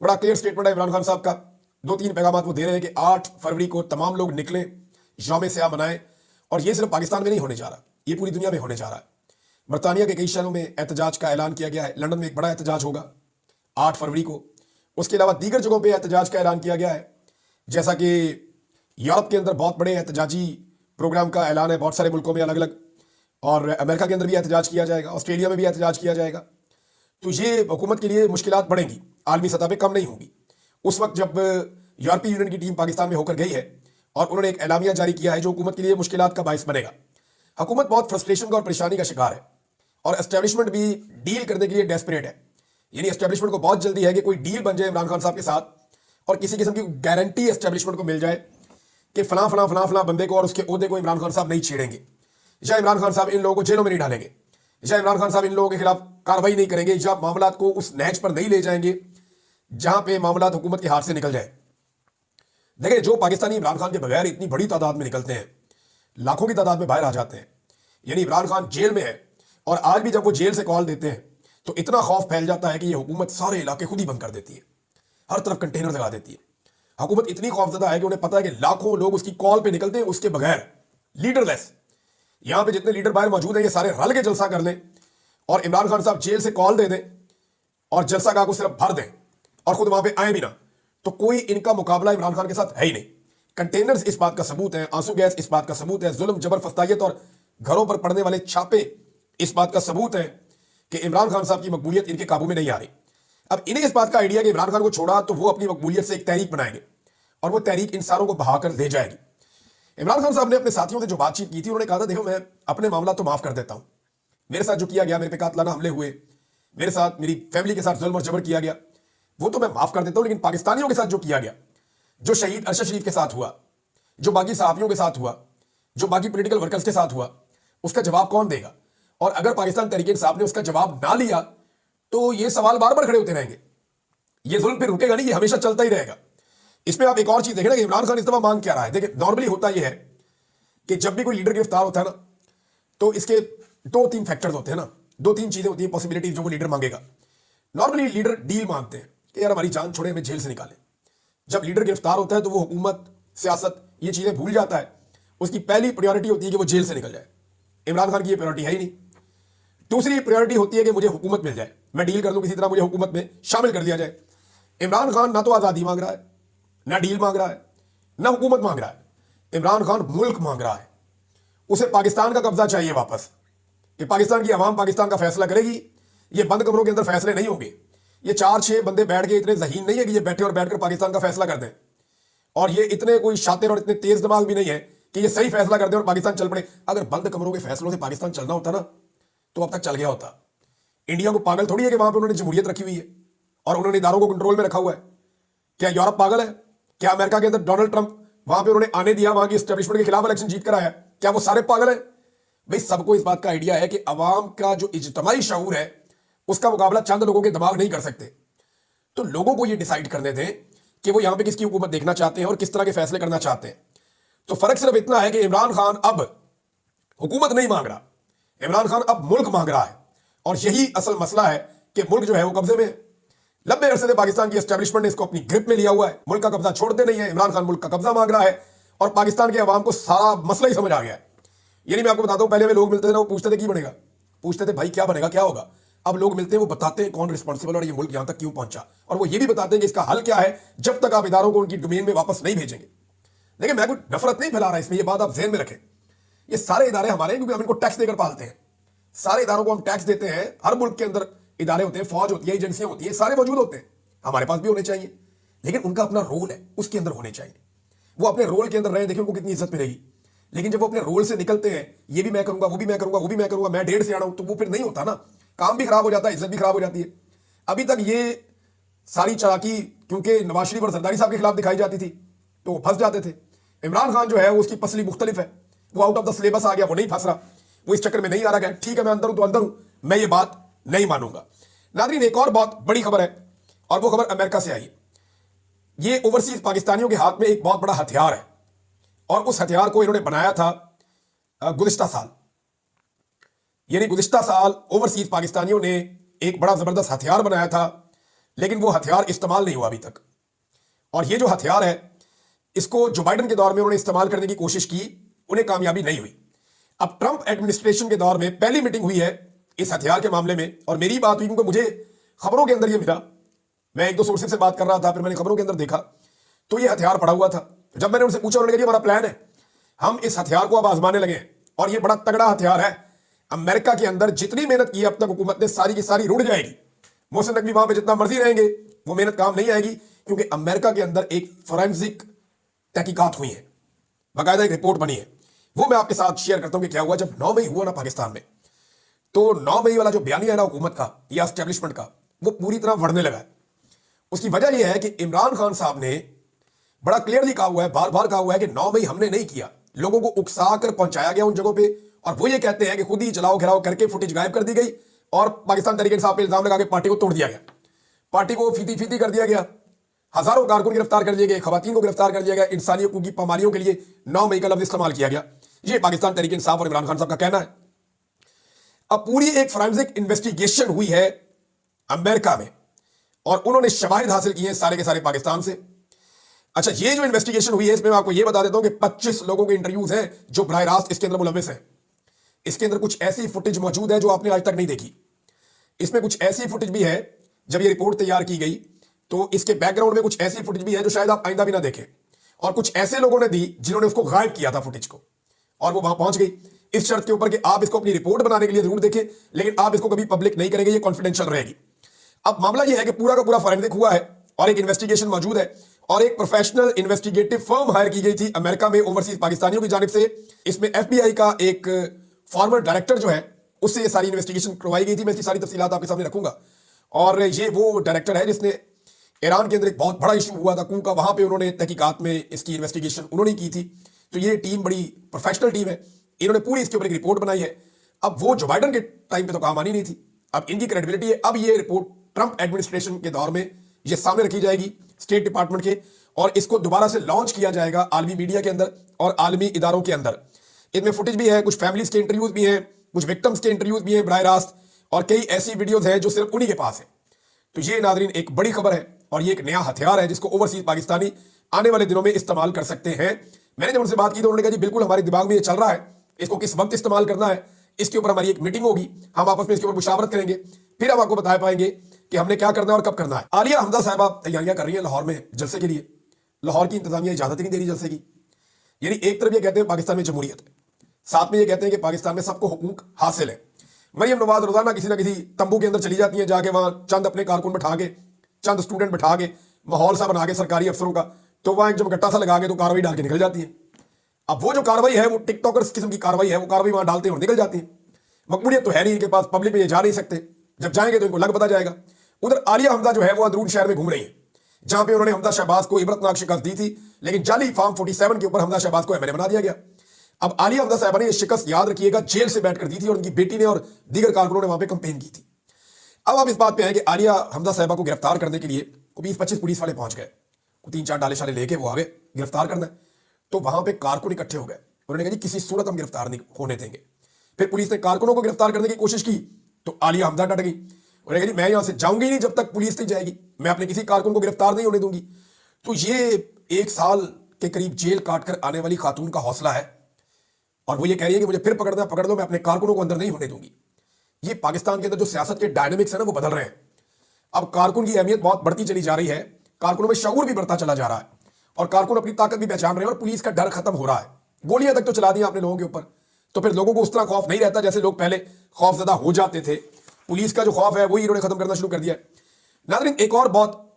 बड़ा clear statement है इमरान खान साहब का। 2-3 पैगाम वो दे रहे हैं कि 8 फरवरी को तमाम लोग निकलें, यौम सियाह मनाएं। और ये सिर्फ पाकिस्तान में नहीं होने जा रहा, ये पूरी दुनिया में होने जा रहा है। बरतानिया के कई शहरों में एहतजाज का ऐलान किया गया है। लंदन में एक बड़ा एहतजाज होगा 8 फरवरी को। उसके अलावा दीगर जगहों पर एहतजाज का ऐलान किया गया है, जैसा कि यूरोप के अंदर बहुत बड़े एहतजाजी प्रोग्राम का ऐलान है बहुत सारे मुल्कों में अलग अलग, और अमेरिका के अंदर भी एहतजाज किया जाएगा, ऑस्ट्रेलिया में भी एहतजाज किया जाएगा। तो ये हुकूमत के लिए मुश्किलात बढ़ेंगी, आलमी सतह पे कम नहीं होंगी। उस वक्त जब यूरोपीय यूनियन की टीम पाकिस्तान में होकर गई है और उन्होंने एक एलामिया जारी किया है जो हुकूमत के लिए मुश्किलात का बायस बनेगा। हुकूमत बहुत फ्रस्ट्रेशन का और परेशानी का शिकार है, और एस्टेब्लिशमेंट भी डील करने के लिए डेस्परेट है। यानी एस्टेब्लिशमेंट को बहुत जल्दी है कि कोई डील बन जाए इमरान खान साहब के साथ, और किसी किस्म की गारंटी एस्टेब्लिशमेंट को मिल जाए कि फलां फलां फलां फलां बंदे को और उसके ओहदे को इमरान खान साहब नहीं छेड़ेंगे, या इमरान खान साहब इन लोगों को जेलों में नहीं डालेंगे, या इमरान खान साहब इन लोगों के खिलाफ कार्रवाई नहीं करेंगे, या मामलात को उस नहज पर नहीं ले जाएंगे जहां पे मामलात हुकूमत के हाथ से निकल जाए। देखिए, जो पाकिस्तानी इमरान खान के बगैर इतनी बड़ी तादाद में निकलते हैं, लाखों की तादाद में बाहर आ जाते हैं, यानी इमरान खान जेल में है, और आज भी जब वो जेल से कॉल देते हैं तो इतना खौफ फैल जाता है कि ये हुकूमत सारे इलाके खुद ही बंद कर देती है, हर तरफ कंटेनर लगा देती है। हुकूमत इतनी खौफजदा है कि उन्हें पता है कि लाखों लोग उसकी कॉल पे निकलते हैं उसके बगैर, लीडरलेस। यहां पे जितने लीडर बाहर मौजूद हैं ये सारे रल के जलसा कर लें, और इमरान खान साहब जेल से कॉल दे दें और जलसा गाह को सिर्फ भर दें और खुद वहां पे आए भी ना, तो कोई इनका मुकाबला इमरान खान के साथ है ही नहीं। कंटेनर्स इस बात का सबूत है, आंसू गैस इस बात का सबूत है, जुल्म जबर फस्तायत और घरों पर पड़ने वाले छापे इस बात का सबूत है कि इमरान खान साहब की मकबूलियत इनके काबू में नहीं आ रही। अब इन्हें इस बात का आइडिया कि इमरान खान को छोड़ा तो वो अपनी मकबूलियत से एक तहरीक बनाएंगे, और वो तहरीक इन सारों को बहाकर ले जाएगी। इमरान खान साहब ने अपने साथियों से जो बातचीत की थी, उन्होंने कहा था देखो मैं अपने मामला तो माफ कर देता हूं, मेरे साथ जो किया गया, मेरे पे कातलाना हमले हुए, मेरे साथ मेरी फैमिली के साथ जुल्म और जबर किया गया, वो तो मैं माफ कर देता हूं, लेकिन पाकिस्तानियों के साथ जो किया गया, जो शहीद अरशद शरीफ के साथ हुआ, जो बाकी सहाफियों के साथ हुआ, जो बाकी पॉलिटिकल वर्कर्स के साथ हुआ, उसका जवाब कौन देगा? और अगर पाकिस्तान तहरीक इंसाफ ने उसका जवाब ना लिया तो ये सवाल बार बार खड़े होते रहेंगे, ये जुल्म फिर रुकेगा नहीं, ये हमेशा चलता ही रहेगा। इसमें आप एक और चीज देखें ना कि इमरान खान इस दफा मांग क्या रहा है। देखिए, नॉर्मली होता यह है कि जब भी कोई लीडर गिरफ्तार होता है ना, तो इसके 2-3 फैक्टर्स होते हैं ना, 2-3 चीजें होती हैं, पॉसिबिलिटीज जो वो लीडर मांगेगा। नॉर्मली लीडर डील मांगते हैं कि यार हमारी जान छोड़े, हमें जेल से निकाले। जब लीडर गिरफ्तार होता है तो वो हुकूमत, सियासत, ये चीजें भूल जाता है। उसकी पहली प्रायोरिटी होती है कि वो जेल से निकल जाए। इमरान खान की ये प्रायोरिटी है ही नहीं। दूसरी प्रायोरिटी होती है कि मुझे हुकूमत मिल जाए, मैं डील कर लूं किसी तरह, मुझे हुकूमत में शामिल कर लिया जाए। इमरान खान ना तो आजादी मांग रहा है, ना डील मांग रहा है, ना हुकूमत मांग रहा है। इमरान खान मुल्क मांग रहा है। उसे पाकिस्तान का कब्जा चाहिए वापस, कि पाकिस्तान की आवाम पाकिस्तान का फैसला करेगी। ये बंद कमरों के अंदर फैसले नहीं होंगे। ये 4-6 बंदे बैठ के इतने ज़हीन नहीं है कि ये बैठे और बैठकर पाकिस्तान का फैसला कर दें, और ये इतने कोई शातिर और इतने तेज दिमाग भी नहीं है कि ये सही फैसला कर दे और पाकिस्तान चल पड़े। अगर बंद कमरों के फैसलों से पाकिस्तान चलना होता ना, तो अब तक चल गया होता। इंडिया को पागल थोड़ी है कि वहां पर उन्होंने जमहूरियत रखी हुई है और उन्होंने इदारों को कंट्रोल में रखा हुआ है। क्या यूरोप पागल है? क्या अमेरिका के अंदर डोनाल्ड ट्रंप वहां पर उन्होंने आने दिया, वहां की एस्टेब्लिशमेंट के खिलाफ इलेक्शन जीत कर आया? क्या वो सारे पागल है? भाई, सबको इस बात का आइडिया है कि अवाम का जो इज्तिमाई शऊर है उसका मुकाबला चंद लोगों के दिमाग नहीं कर सकते। तो लोगों को ये डिसाइड करने दें कि वो यहां पे किसकी हुकूमत देखना चाहते हैं और किस तरह के फैसले करना चाहते हैं। तो फर्क सिर्फ इतना है कि इमरान खान अब हुकूमत नहीं मांग रहा, इमरान खान अब मुल्क मांग रहा है। और यही असल मसला है कि मुल्क जो है वो कब्जे में है। लंबे अरसे से पाकिस्तान की एस्टेब्लिशमेंट ने इसको अपनी ग्रिप में लिया हुआ है, मुल्क का कब्जा छोड़ते नहीं है। इमरान खान मुल्क का कब्जा मांग रहा है और पाकिस्तान के अवाम को सारा मसला ही समझ आ गया है। यानी मैं आपको बताता हूं, पहले में लोग मिलते थे ना, वो पूछते थे की बनेगा, पूछते थे भाई क्या बनेगा, क्या होगा। अब लोग मिलते हैं, वो बताते हैं कौन रिस्पॉन्सिबल और ये मुल्क यहां तक क्यों पहुंचा, और वो ये भी बताते हैं कि इसका हल क्या है जब तक आप इदारों को उनकी डोमेन में वापस नहीं भेजेंगे। देखिए, मैं कोई नफरत नहीं फैला रहा इसमें, ये बात आप ज़हन में रखें। ये सारे इदारे हमारे हैं क्योंकि हम इनको टैक्स देकर पालते हैं। सारे इदारों को हम टैक्स देते हैं। हर मुल्क के अंदर इदारे होते हैं, फौज होती है, एजेंसियां होती है, सारे मौजूद होते हैं। हमारे पास भी होने चाहिए, लेकिन उनका अपना रोल है, उसके अंदर होने चाहिए। वो अपने रोल के अंदर रहे, देखिए उनको कितनी इज्जत मिलेगी। लेकिन जब वो अपने रोल से निकलते हैं, ये भी मैं करूंगा, वो भी मैं करूंगा, वो भी मैं करूंगा, मैं 1.5 से आ रहा हूं, तो वो फिर नहीं होता ना, काम भी खराब हो जाता है, इज्जत भी खराब हो जाती है। अभी तक ये सारी चालाकी क्योंकि नवाज शरीफ और जरदारी साहब के खिलाफ दिखाई जाती थी तो वो फंस जाते थे। इमरान खान जो है उसकी पसली मुख्तलिफ है, वो आउट ऑफ द सिलेबस आ गया, वो नहीं फंस रहा, वो इस चक्कर में नहीं आ रहा है। ठीक है, मैं अंदर हूं तो अंदर हूं, मैं ये बात नहीं मानूंगा। नाज़रीन, एक और बहुत बड़ी खबर है और वो खबर अमेरिका से आई। ये ओवरसीज पाकिस्तानियों के हाथ में एक बहुत बड़ा हथियार है, और उस हथियार को इन्होंने बनाया था गुज़िश्ता साल। यानी गुज़िश्ता साल ओवरसीज पाकिस्तानियों ने एक बड़ा जबरदस्त हथियार बनाया था लेकिन वो हथियार इस्तेमाल नहीं हुआ अभी तक। और ये जो हथियार है, इसको जो बाइडन के दौर में उन्होंने इस्तेमाल करने की कोशिश की, उन्हें कामयाबी नहीं हुई। अब ट्रंप एडमिनिस्ट्रेशन के दौर में पहली मीटिंग हुई है इस हथियार के मामले में, और मेरी बात हुई क्योंकि मुझे खबरों के अंदर ये मिला। मैं एक दो सोर्सेज से बात कर रहा था, फिर मैंने खबरों के अंदर देखा तो ये हथियार पड़ा हुआ था। जब मैंने उनसे पूछा, उन्होंने कहा हमारा प्लान है, हम इस हथियार को अब आजमाने लगे हैं, और ये बड़ा तगड़ा हथियार है। अमेरिका के अंदर जितनी मेहनत की अब तक हुकूमत ने, सारी की सारी रुड़ जाएगी। मोहसिन नकवी वहां पे जितना मर्जी रहेंगे, वो मेहनत काम नहीं आएगी, क्योंकि अमेरिका के अंदर एक फोरेंसिक तहकीकात हुई है, बाकायदा एक रिपोर्ट बनी है। वो मैं आपके साथ शेयर करता हूं कि क्या हुआ जब 9 मई हुआ ना पाकिस्तान में। तो 9 मई वाला जो बयानिया है ना हुकूमत का या एस्टेब्लिशमेंट का, वो पूरी तरह बढ़ने लगा है। उसकी वजह यह है कि इमरान खान साहब ने बड़ा क्लियरली कहा हुआ है, बार बार कहा हुआ है कि 9 मई हमने नहीं किया, लोगों को उकसा कर पहुंचाया गया उन जगहों पे, और वो ये कहते हैं कि खुद ही जलाओ घिराव करके फुटेज गायब कर दी गई, और पाकिस्तान तहरीक इंसाफ पे इल्जाम लगा के पार्टी को तोड़ दिया गया, पार्टी को फीती फीती कर दिया गया, हजारों कारकुन गिरफ्तार कर दिए गए, खवातीन को गिरफ्तार कर दिया गया, इंसानी हकूक की पामालियों के लिए 9 मई का लफ्ज इस्तेमाल किया गया। ये पाकिस्तान तहरीक इंसाफ और इमरान खान साहब का कहना है। अब पूरी एक फोरेंसिक इन्वेस्टिगेशन हुई है अमेरिका में, और उन्होंने शवाहिद हासिल किए हैं सारे के सारे पाकिस्तान से। अच्छा, ये जो इन्वेस्टिगेशन हुई है, इसमें मैं आपको ये बता देता हूं कि 25 लोगों के इंटरव्यूज हैं जो बराह रास्त इसके अंदर मुलविस हैं। इसके अंदर कुछ ऐसी फुटेज मौजूद है जो आपने आज तक नहीं देखी। इसमें कुछ ऐसी फुटेज भी है, जब ये रिपोर्ट तैयार की गई तो इसके बैकग्राउंड में कुछ ऐसी फुटेज भी है जो शायद आप आइंदा भी ना देखें, और कुछ ऐसे लोगों ने दी जिन्होंने उसको गायब किया था फुटेज को, और वो वहां पहुंच गई इस शर्त के ऊपर कि आप इसको अपनी रिपोर्ट बनाने के लिए जरूर देखें, लेकिन आप इसको कभी पब्लिक नहीं करेंगे, ये कॉन्फिडेंशियल रहेगी। अब मामला ये है कि पूरा का पूरा फॉरेंसिक हुआ है, और एक इन्वेस्टिगेशन मौजूद है, और एक प्रोफेशनल इन्वेस्टिगेटिव फर्म हायर की गई थी अमेरिका में ओवरसीज पाकिस्तानियों की जानिब से। इसमें FBI का एक फॉर्मर डायरेक्टर जो है, उससे ये सारी इन्वेस्टिगेशन करवाई गई थी। मैं इसकी सारी तफसीलात आपके सामने रखूंगा। और ये वो डायरेक्टर है जिसने ईरान के अंदर एक बहुत बड़ा इशू हुआ था कू का, वहां पे उन्होंने तहकीकात में इसकी इन्वेस्टिगेशन उन्होंने की थी। तो ये टीम बड़ी प्रोफेशनल टीम है, इन्होंने पूरी इसके ऊपर एक रिपोर्ट बनाई है। अब वो जो बाइडन के टाइम पे तो काम आनी नहीं थी, अब इनकी क्रेडिबिलिटी है। अब ये रिपोर्ट ट्रंप एडमिनिस्ट्रेशन के दौर में ये सामने रखी जाएगी स्टेट डिपार्टमेंट के, और इसको दोबारा से लॉन्च किया जाएगा आलमी मीडिया के अंदर और आलमी इदारों के अंदर। इनमें फुटेज भी है, कुछ फैमिलीज के इंटरव्यूज भी हैं, कुछ विक्टिम्स के इंटरव्यूज भी हैं बराह रास्त, और कई ऐसी वीडियोज हैं जो सिर्फ उन्हीं के पास है। तो ये नादरीन एक बड़ी खबर है, और ये एक नया हथियार है जिसको ओवरसीज पाकिस्तानी आने वाले दिनों में इस्तेमाल कर सकते हैं। मैंने जब उनसे बात की तो उन्होंने कहा जी बिल्कुल हमारे दिमाग में ये चल रहा है, इसको किस वक्त इस्तेमाल करना है, इसके ऊपर हमारी एक मीटिंग होगी, हम आपस में इसके ऊपर मुशावरत करेंगे, फिर हम आपको बता पाएंगे कि हमने क्या करना है और कब करना है। आलिया हमजा साहबा तैयारियां कर रही है लाहौर में जलसे के लिए। लाहौर की इंतजामिया इजाजत ही नहीं दे रही जलसे की। यानी एक तरफ ये कहते हैं पाकिस्तान में जमहूरियत है, साथ में ये कहते हैं कि पाकिस्तान में सबको हुकूक हासिल है। मरियम नवाज रोजाना किसी ना किसी तंबू के अंदर चली जाती है, जाके वहां चंद अपने कारकुन बिठा के, चंद स्टूडेंट बिठा के, माहौल सा बना के सरकारी अफसरों का, तो वहां एक जब गट्टा सा लगा के तो कार्रवाई डाल के निकल जाती है। अब वो जो कार्रवाई है वो टिकटॉकर्स किस्म की कार्रवाई है, वो कार्रवाई वहां डालते हैं और निकल जाती है। मकबूलियत तो है नहीं इनके पास, पब्लिक में ये जा नहीं सकते, जब जाएंगे तो इनको लग पता जाएगा। उधर आलिया हमजा जो है वो अंदरून शहर में घूम रही है, जहां पे उन्होंने हमजा शहबाज को इबरतनाक शिकस्त दी थी, लेकिन जाली फार्म 47 के ऊपर हमजा शहबाज को MLA बना दिया गया। अब आलिया हमजा साहबा ने ये शिकस्त याद रखिएगा जेल से बैठकर दी थी, और उनकी बेटी ने और दीगर कारकुनों ने वहां पे कंपेन की थी। अब आप इस बात पे आए कि आलिया हमजा साहबा को गिरफ्तार करने के लिए 20-25 पुलिस वाले पहुंच गए, 3-4 डाले शाले लेके वो आगे गिरफ्तार करना है। तो वहां पे कारकुन इकट्ठे हो गए, उन्होंने कहा जी किसी सूरत हम गिरफ्तार नहीं होने देंगे। फिर पुलिस ने कारकुनों को गिरफ्तार करने की कोशिश की, तो आलिया हमजा डट गई, उन्होंने कहा जी मैं यहां से जाऊंगी नहीं जब तक पुलिस नहीं जाएगी, मैं अपने किसी कारकुन को गिरफ्तार नहीं होने दूंगी। तो ये 1 साल के करीब जेल काट कर आने वाली खातून का हौसला है, और वो ये कह रही है कि मुझे फिर पकड़ना पकड़ दो, मैं अपने कारकुनों को अंदर नहीं होने दूंगी। ये पाकिस्तान के अंदर जो सियासत के डायनेमिक्स है ना वो बदल रहे हैं। अब कारकुन की अहमियत बहुत बढ़ती चली जा रही है, कारकुनों में शऊर भी बढ़ता चला जा रहा है, और कारकुन अपनी ताकत भी पहचान रहे हैं, और पुलिस का डर खत्म हो रहा है। गोलियां तक तो चला दी आपने लोगों के ऊपर, तो फिर लोगों को उस तरह खौफ नहीं रहता जैसे लोग पहले खौफजदा हो जाते थे। पुलिस का जो खौफ है वही इन्होंने खत्म करना शुरू कर दिया। नाज़रीन, एक और बहुत